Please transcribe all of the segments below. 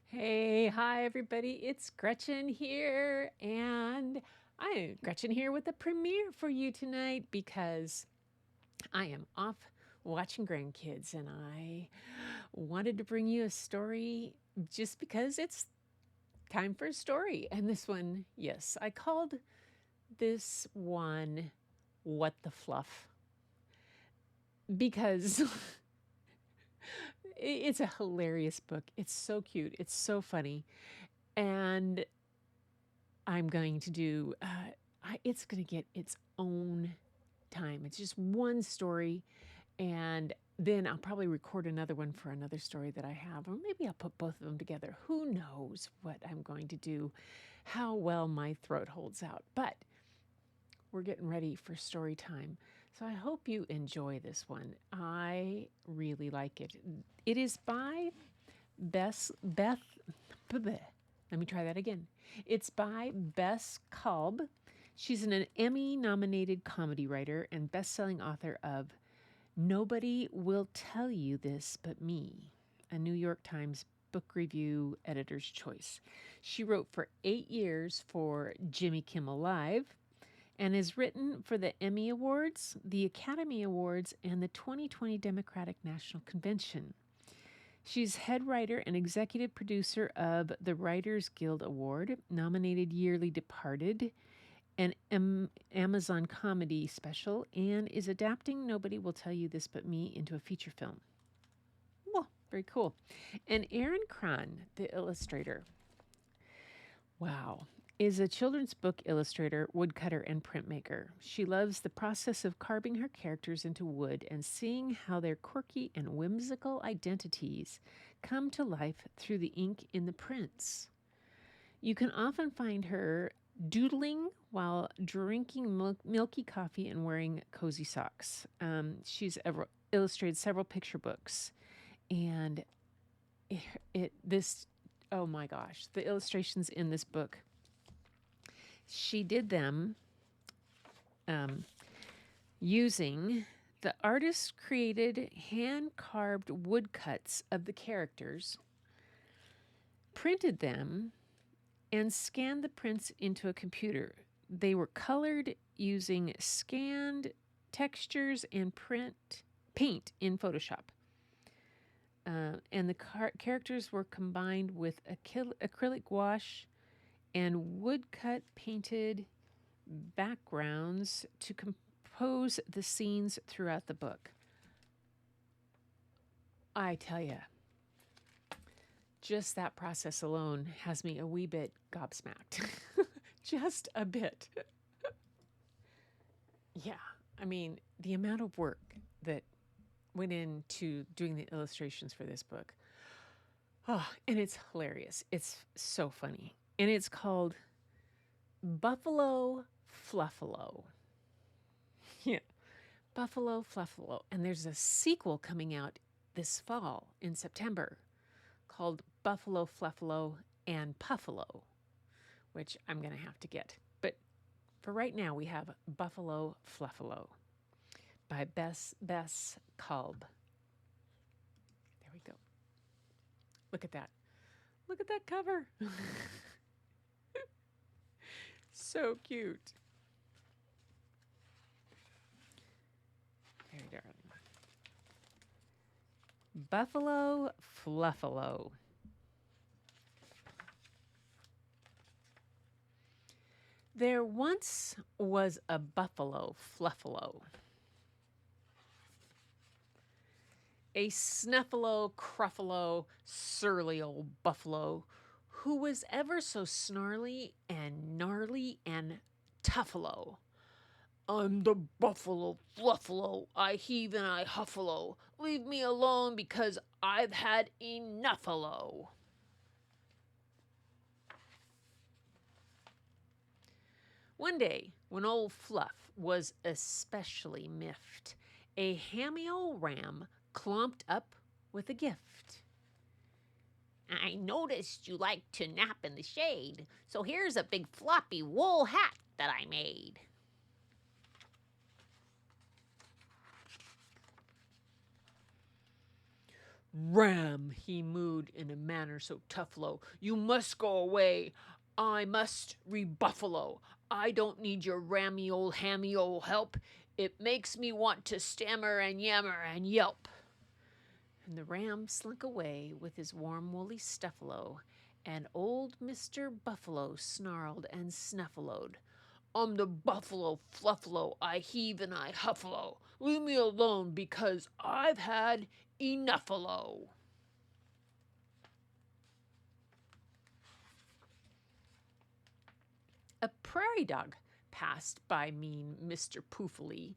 Hey, hi everybody. It's Gretchen here, and Gretchen here with a premiere for you tonight because I am off watching grandkids and I wanted to bring you a story just because it's time for a story. And this one, yes, I called this one What the Fluff because it's a hilarious book. It's so cute. It's so funny. And I'm going to do, it's going to get its own time. It's just one story. And then I'll probably record another one for another story that I have. Or maybe I'll put both of them together. Who knows what I'm going to do, how well my throat holds out. But we're getting ready for story time. So I hope you enjoy this one. I really like it. It is by Beth. Let me try that again. It's by Bess Kalb. She's an Emmy nominated comedy writer and best selling author of Nobody Will Tell You This But Me, a New York Times book review editor's choice. She wrote for 8 years for Jimmy Kimmel Live and has written for the Emmy Awards, the Academy Awards, and the 2020 Democratic National Convention. She's head writer and executive producer of the Writers Guild Award, nominated yearly Departed, an Amazon comedy special, and is adapting Nobody Will Tell You This But Me into a feature film. Well, very cool. And Erin Cron, the illustrator, wow, is a children's book illustrator, woodcutter, and printmaker. She loves the process of carving her characters into wood and seeing how their quirky and whimsical identities come to life through the ink in the prints. You can often find her doodling while drinking milky coffee and wearing cozy socks. She's illustrated several picture books, and oh my gosh, the illustrations in this book. She did them using the artist created hand carved woodcuts of the characters, printed them, and scanned the prints into a computer. They were colored using scanned textures and paint in Photoshop. And the characters were combined with acrylic gouache and woodcut painted backgrounds to compose the scenes throughout the book. I tell you, just that process alone has me a wee bit gobsmacked. Just a bit. Yeah, I mean, the amount of work that went into doing the illustrations for this book. Oh, and it's hilarious. It's so funny. And it's called Buffalo Fluffalo. Yeah, Buffalo Fluffalo. And there's a sequel coming out this fall in September called Buffalo Fluffalo and Puffalo, which I'm going to have to get. But for right now, we have Buffalo Fluffalo by Bess Kalb. There we go. Look at that. Look at that cover. So cute. Very darling. Buffalo Fluffalo. There once was a Buffalo Fluffalo, a snuffalo, cruffalo, surly old buffalo who was ever so snarly and gnarly and tuffalo. I'm the Buffalo Fluffalo, I heave and I huffalo. Leave me alone because I've had enough-alo. One day, when old Fluff was especially miffed, a hammy old ram clomped up with a gift. I noticed you like to nap in the shade, so here's a big floppy wool hat that I made. Ram, he mooed in a manner so tough-lo, you must go away. I must rebuffalo. I don't need your rammy old hammy old help. It makes me want to stammer and yammer and yelp. And the ram slunk away with his warm woolly stuffalo, and old Mr. Buffalo snarled and snuffaloed. I'm the buffalo fluffalo, I heave and I huffalo. Leave me alone because I've had enough-alo. A prairie dog passed by mean Mr. Poofily.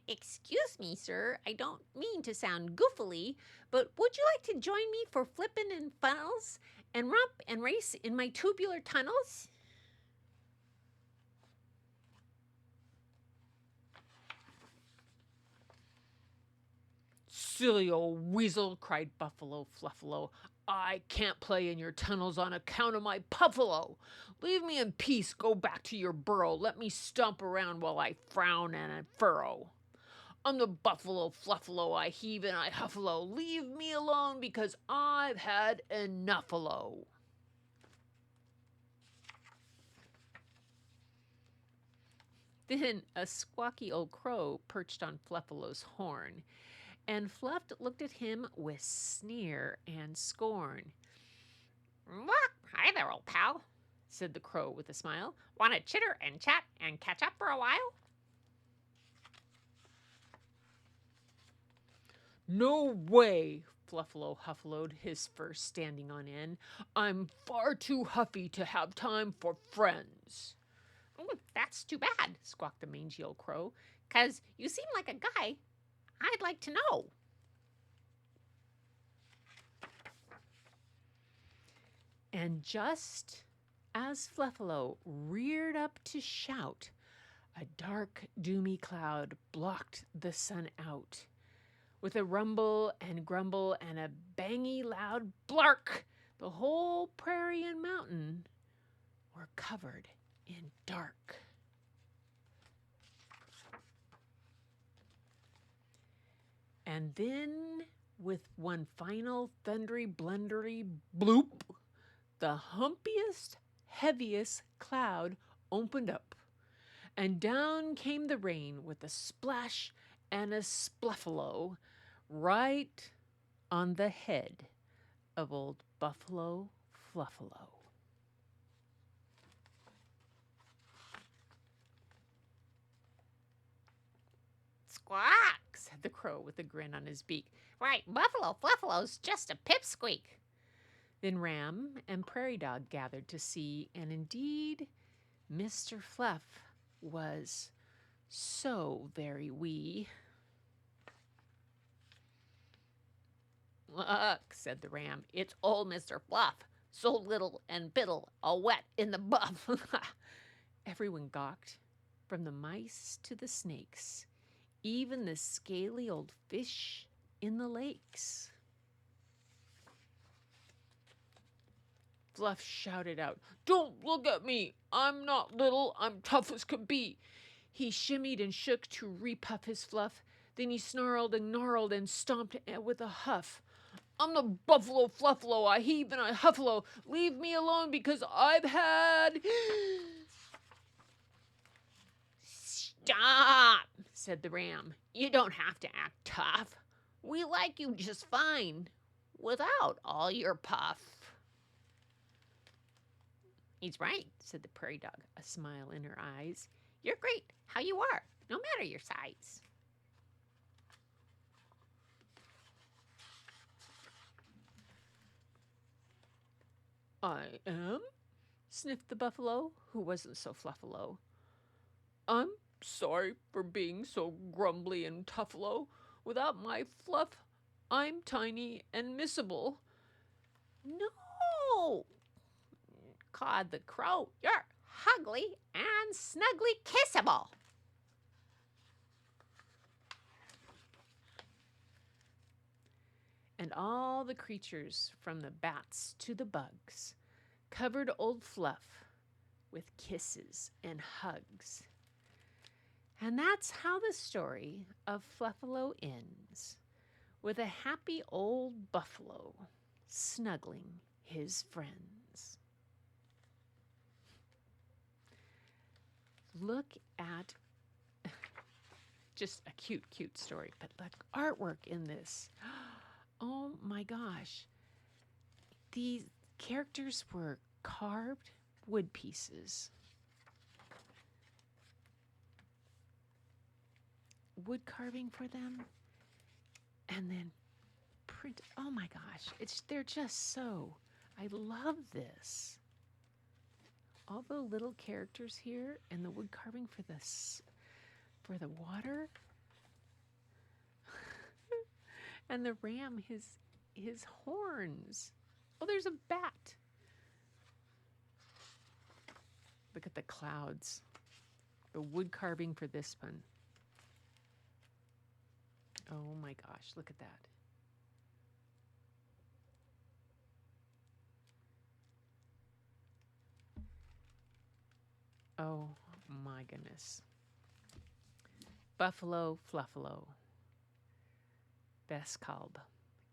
Excuse me, sir, I don't mean to sound goofily, but would you like to join me for flippin' in funnels and romp and race in my tubular tunnels? Silly old weasel, cried Buffalo Fluffalo. I can't play in your tunnels on account of my puffalo. Leave me in peace, go back to your burrow. Let me stomp around while I frown and I furrow. I'm the buffalo fluffalo, I heave and I huffalo. Leave me alone because I've had enough-alo. Then a squawky old crow perched on Fluffalo's horn, and Fluff looked at him with sneer and scorn. Hi there, old pal, said the crow with a smile. Want to chitter and chat and catch up for a while? No way, Fluffalo huffaloed, his fur standing on end. I'm far too huffy to have time for friends. That's too bad, squawked the mangy old crow, 'cause you seem like a guy I'd like to know. And just as Fluffalo reared up to shout, a dark, doomy cloud blocked the sun out. With a rumble and grumble and a bangy loud blark, the whole prairie and mountain were covered in dark. And then, with one final thundery, blundery bloop, the humpiest, heaviest cloud opened up, and down came the rain with a splash and a spluffalo right on the head of old Buffalo Fluffalo. Squawk, said the crow with a grin on his beak. Right, Buffalo Fluffalo's just a pipsqueak. Then Ram and Prairie Dog gathered to see, and indeed, Mr. Fluff was so very wee. Look, said the Ram, it's old Mr. Fluff, so little and biddle, all wet in the buff. Everyone gawked, from the mice to the snakes, even the scaly old fish in the lakes. Fluff shouted out, Don't look at me! I'm not little, I'm tough as could be. He shimmied and shook to repuff his fluff, then he snarled and gnarled and stomped with a huff. I'm the Buffalo Fluffalo, I heave and I huffalo. Leave me alone because I've had... Stop, said the Ram. You don't have to act tough. We like you just fine, without all your puff. He's right, said the Prairie Dog, a smile in her eyes. You're great, how you are, no matter your size. I am, sniffed the buffalo, who wasn't so fluffalo. I'm sorry for being so grumbly and toughalo. Without my fluff, I'm tiny and missable. No, cawed the crow. You're hugly and snugly kissable. And all the creatures, from the bats to the bugs, covered old Fluff with kisses and hugs. And that's how the story of Fluffalo ends, with a happy old buffalo snuggling his friends. Look at just a cute, cute story, but the artwork in this. Oh my gosh. These characters were carved wood pieces. Wood carving for them. And then print. Oh my gosh. They're just so. I love this. All the little characters here and the wood carving for the water. And the ram, his horns. Oh, there's a bat. Look at the clouds. The wood carving for this one. Oh my gosh, look at that. Oh my goodness. Buffalo Fluffalo, Bess Kalb,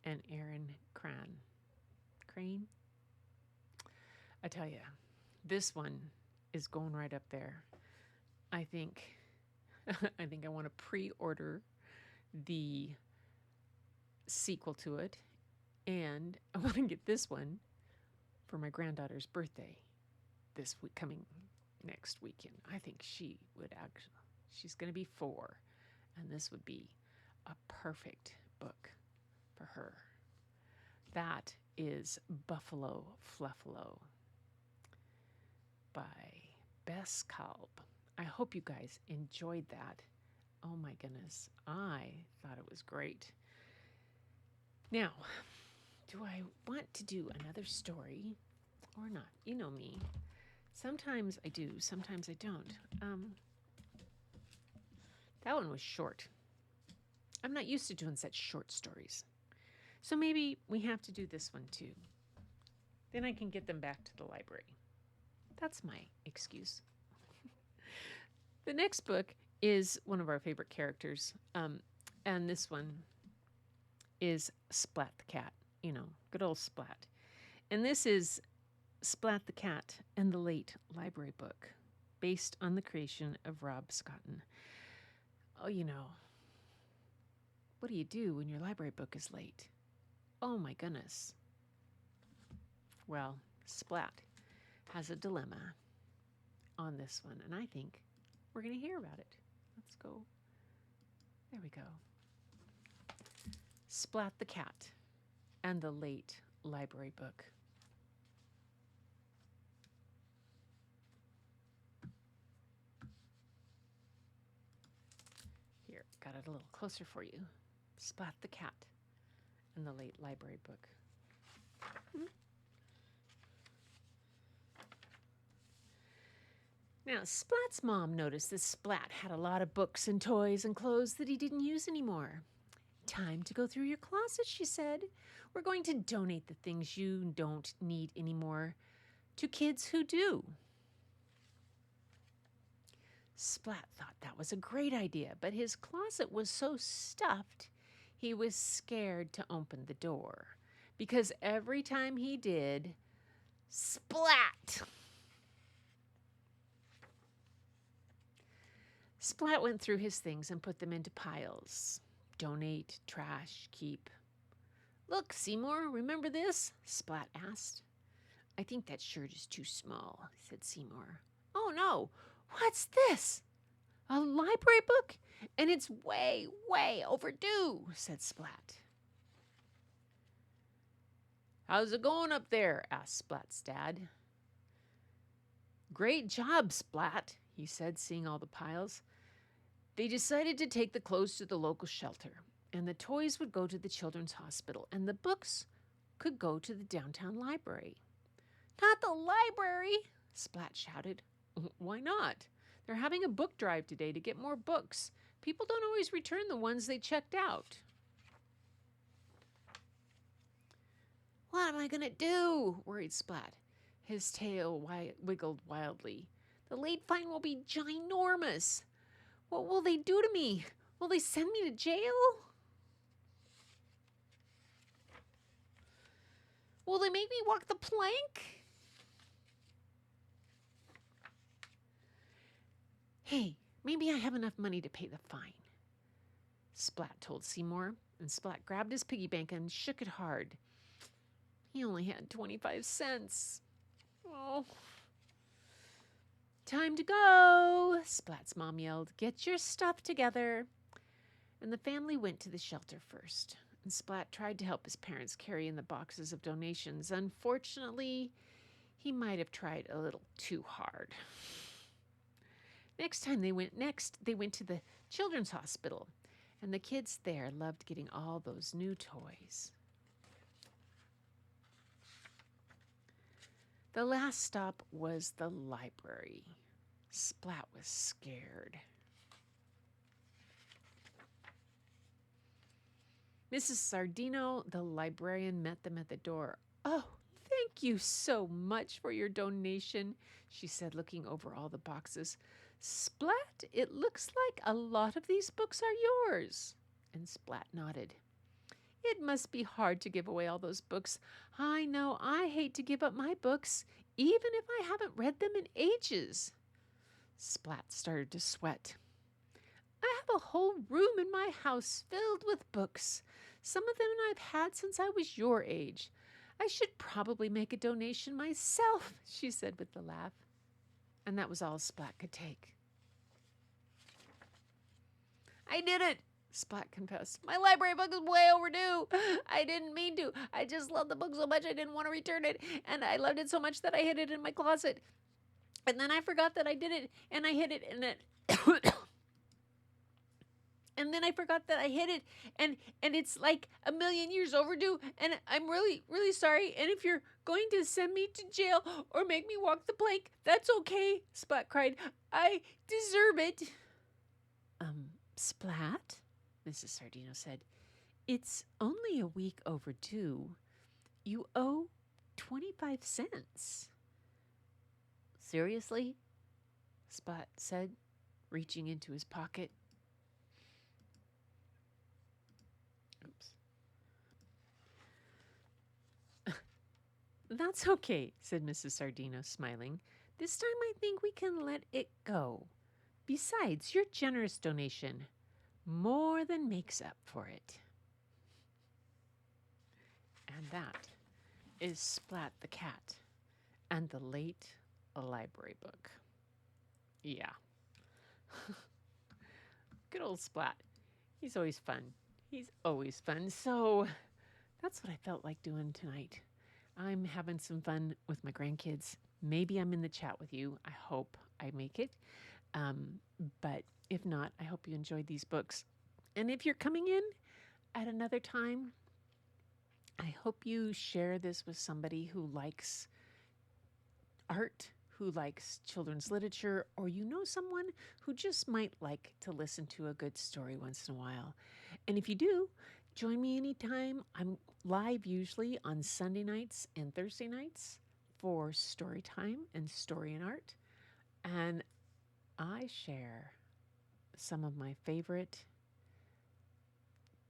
and Aaron Crane. I tell you, this one is going right up there. I think I want to pre-order the sequel to it, and I want to get this one for my granddaughter's birthday this week, coming next weekend. I think she would actually. She's going to be 4, and this would be a perfect book for her. That is Buffalo Fluffalo by Bess Kalb. I hope you guys enjoyed that. Oh my goodness, I thought it was great. Now, do I want to do another story or not? You know me. Sometimes I do, sometimes I don't. That one was short. I'm not used to doing such short stories. So maybe we have to do this one too. Then I can get them back to the library. That's my excuse. The next book is one of our favorite characters. And this one is Splat the Cat. You know, good old Splat. And this is Splat the Cat and the Late Library Book, based on the creation of Rob Scotton. Oh, you know, what do you do when your library book is late? Oh my goodness. Well, Splat has a dilemma on this one, and I think we're going to hear about it. Let's go. There we go. Splat the Cat and the Late Library Book. Here, got it a little closer for you. Splat the Cat and the Late Library Book. Now, Splat's mom noticed that Splat had a lot of books and toys and clothes that he didn't use anymore. Time to go through your closet, she said. We're going to donate the things you don't need anymore to kids who do. Splat thought that was a great idea, but his closet was so stuffed he was scared to open the door, because every time he did, splat! Splat went through his things and put them into piles. Donate, trash, keep. Look, Seymour, remember this? Splat asked. I think that shirt is too small, said Seymour. Oh no, what's this? A library book? And it's way, way overdue, said Splat. How's it going up there? Asked Splat's dad. Great job, Splat, he said, seeing all the piles. They decided to take the clothes to the local shelter, and the toys would go to the children's hospital, and the books could go to the downtown library. Not the library, Splat shouted. Why not? They're having a book drive today to get more books. People don't always return the ones they checked out. What am I going to do? Worried Splat. His tail wiggled wildly. The late fine will be ginormous. What will they do to me? Will they send me to jail? Will they make me walk the plank? Hey, maybe I have enough money to pay the fine, Splat told Seymour, and Splat grabbed his piggy bank and shook it hard. He only had 25 cents. Oh. Time to go, Splat's mom yelled. Get your stuff together. And the family went to the shelter first. And Splat tried to help his parents carry in the boxes of donations. Unfortunately, he might have tried a little too hard. Next they went to the children's hospital, and the kids there loved getting all those new toys. The last stop was the library. Splat was scared. Mrs. Sardino, the librarian, met them at the door. Oh, thank you so much for your donation, she said, looking over all the boxes. Splat, it looks like a lot of these books are yours. And Splat nodded. It must be hard to give away all those books. I know, I hate to give up my books, even if I haven't read them in ages. Splat started to sweat. I have a whole room in my house filled with books. Some of them I've had since I was your age. I should probably make a donation myself, she said with a laugh. And that was all Splat could take. I did it, Splat confessed. My library book is way overdue. I didn't mean to. I just loved the book so much I didn't want to return it. And I loved it so much that I hid it in my closet. And then I forgot that I did it. And I hid it in it. And then I forgot that I hid it. And it's like a million years overdue. And I'm really, really sorry. And if you're going to send me to jail or make me walk the plank, that's okay, Splat cried. I deserve it. Splat? Mrs. Sardino said. It's only a week overdue. You owe 25 cents. Seriously? Splat said, reaching into his pocket. Oops. That's okay, said Mrs. Sardino, smiling. This time I think we can let it go. Besides, your generous donation more than makes up for it. And that is Splat the Cat and the Late Library Book. Yeah. Good old Splat. He's always fun. He's always fun. So that's what I felt like doing tonight. I'm having some fun with my grandkids. Maybe I'm in the chat with you. I hope I make it. But if not, I hope you enjoyed these books. And if you're coming in at another time, I hope you share this with somebody who likes art, who likes children's literature, or you know someone who just might like to listen to a good story once in a while. And if you do, join me anytime. I'm live usually on Sunday nights and Thursday nights for story time and story and art. And I share some of my favorite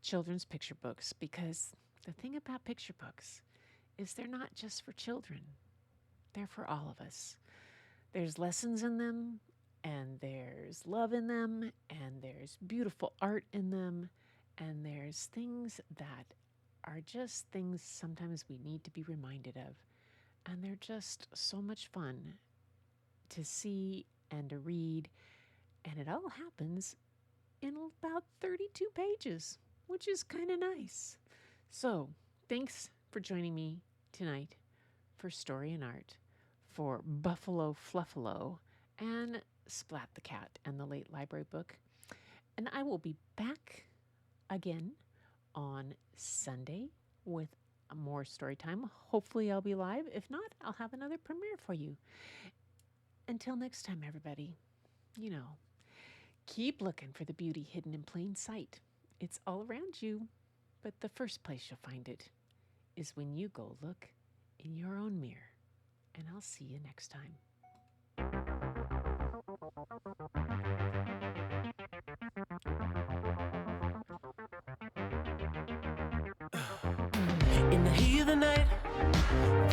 children's picture books, because the thing about picture books is they're not just for children. They're for all of us. There's lessons in them, and there's love in them, and there's beautiful art in them, and there's things that are just things sometimes we need to be reminded of. And they're just so much fun to see and to read. And it all happens in about 32 pages, which is kind of nice. So thanks for joining me tonight for Story and Art, for Buffalo Fluffalo and Splat the Cat and the Late Library Book. And I will be back again on Sunday with more story time. Hopefully I'll be live. If not, I'll have another premiere for you. Until next time, everybody, keep looking for the beauty hidden in plain sight. It's all around you, but the first place you'll find it is when you go look in your own mirror. And I'll see you next time. In the heat of the night,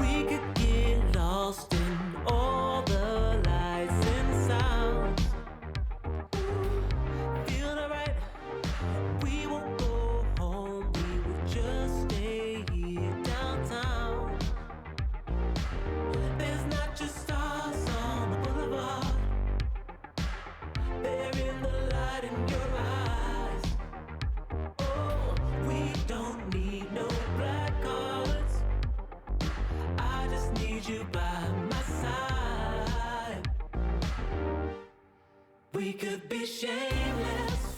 We could get lost in all the lights and sounds. Feel alright. We won't go home. We will just stay here downtown. There's not just stars on the boulevard. They're in the light in your eyes. Oh, we don't need no black cards. I just need you by my side. We could be shameless.